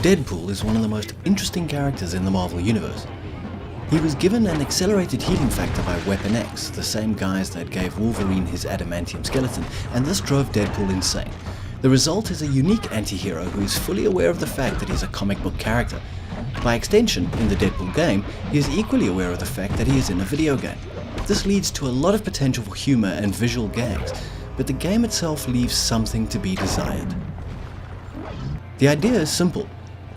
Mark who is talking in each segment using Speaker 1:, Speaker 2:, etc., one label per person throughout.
Speaker 1: Deadpool is one of the most interesting characters in the Marvel Universe. He was given an accelerated healing factor by Weapon X, the same guys that gave Wolverine his adamantium skeleton, and this drove Deadpool insane. The result is a unique anti-hero who is fully aware of the fact that he's a comic book character. By extension, in the Deadpool game, he is equally aware of the fact that he is in a video game. This leads to a lot of potential for humor and visual gags, but the game itself leaves something to be desired. The idea is simple.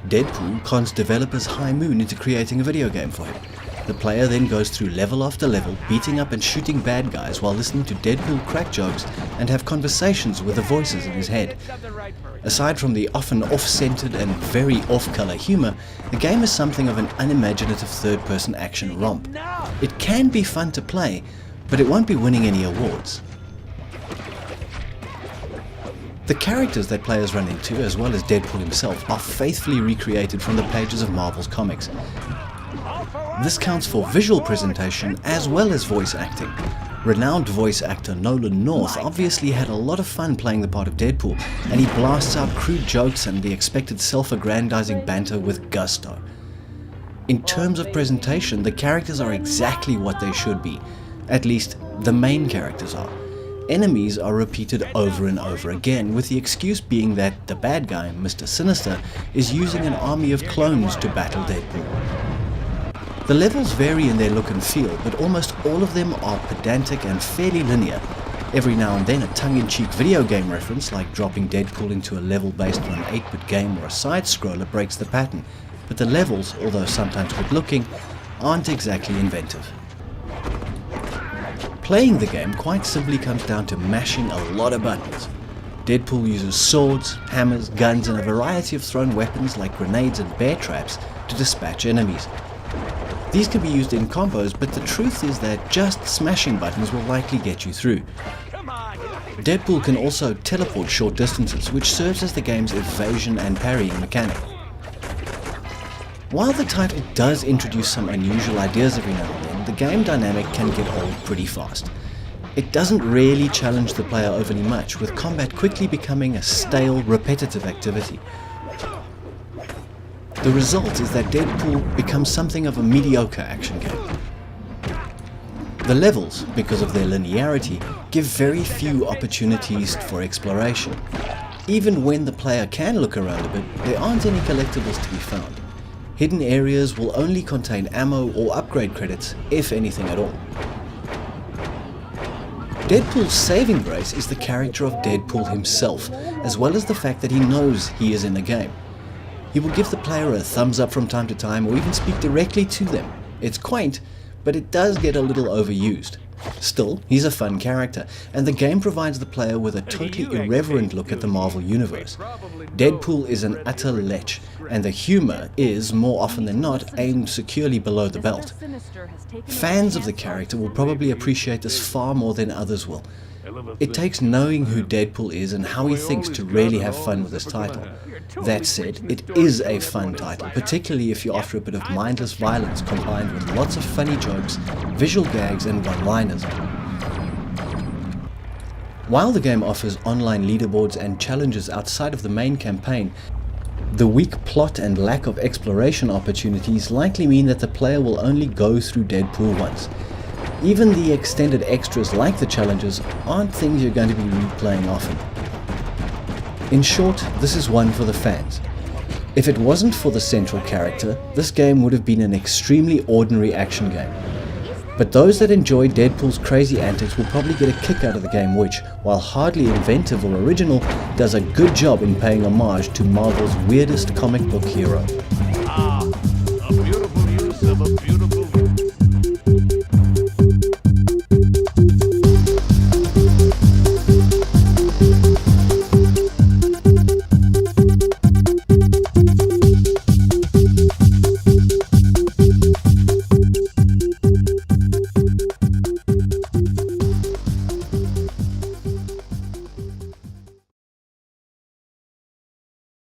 Speaker 1: Deadpool cons developers High Moon into creating a video game for him. The player then goes through level after level, beating up and shooting bad guys while listening to Deadpool crack jokes and have conversations with the voices in his head. Aside from the often off-centered and very off-color humor, the game is something of an unimaginative third-person action romp. It can be fun to play, but it won't be winning any awards. The characters that players run into, as well as Deadpool himself, are faithfully recreated from the pages of Marvel's comics. This counts for visual presentation as well as voice acting. Renowned voice actor Nolan North obviously had a lot of fun playing the part of Deadpool, and he blasts out crude jokes and the expected self-aggrandizing banter with gusto. In terms of presentation, the characters are exactly what they should be. At least, the main characters are. Enemies are repeated over and over again, with the excuse being that the bad guy, Mr. Sinister, is using an army of clones to battle Deadpool. The levels vary in their look and feel, but almost all of them are pedantic and fairly linear. Every now and then a tongue-in-cheek video game reference, like dropping Deadpool into a level based on an 8-bit game or a side-scroller, breaks the pattern, but the levels, although sometimes good-looking, aren't exactly inventive. Playing the game quite simply comes down to mashing a lot of buttons. Deadpool uses swords, hammers, guns and a variety of thrown weapons like grenades and bear traps to dispatch enemies. These can be used in combos, but the truth is that just smashing buttons will likely get you through. Deadpool can also teleport short distances, which serves as the game's evasion and parrying mechanic. While the title does introduce some unusual ideas every now and then, the game dynamic can get old pretty fast. It doesn't really challenge the player overly much, with combat quickly becoming a stale, repetitive activity. The result is that Deadpool becomes something of a mediocre action game. The levels, because of their linearity, give very few opportunities for exploration. Even when the player can look around a bit, there aren't any collectibles to be found. Hidden areas will only contain ammo or upgrade credits, if anything at all. Deadpool's saving grace is the character of Deadpool himself, as well as the fact that he knows he is in a game. He will give the player a thumbs up from time to time or even speak directly to them. It's quaint, but it does get a little overused. Still, he's a fun character, and the game provides the player with a totally irreverent look at the Marvel Universe. Deadpool is an utter lech, and the humor is, more often than not, aimed securely below the belt. Fans of the character will probably appreciate this far more than others will. It takes knowing who Deadpool is and how he thinks to really have fun with this title. That said, it is a fun title, particularly if you're after a bit of mindless violence combined with lots of funny jokes, visual gags and one-liners. While the game offers online leaderboards and challenges outside of the main campaign, the weak plot and lack of exploration opportunities likely mean that the player will only go through Deadpool once. Even the extended extras like the challenges aren't things you're going to be replaying often. In short, this is one for the fans. If it wasn't for the central character, this game would have been an extremely ordinary action game. But those that enjoy Deadpool's crazy antics will probably get a kick out of the game which, while hardly inventive or original, does a good job in paying homage to Marvel's weirdest comic book hero.
Speaker 2: A beautiful use of a beautiful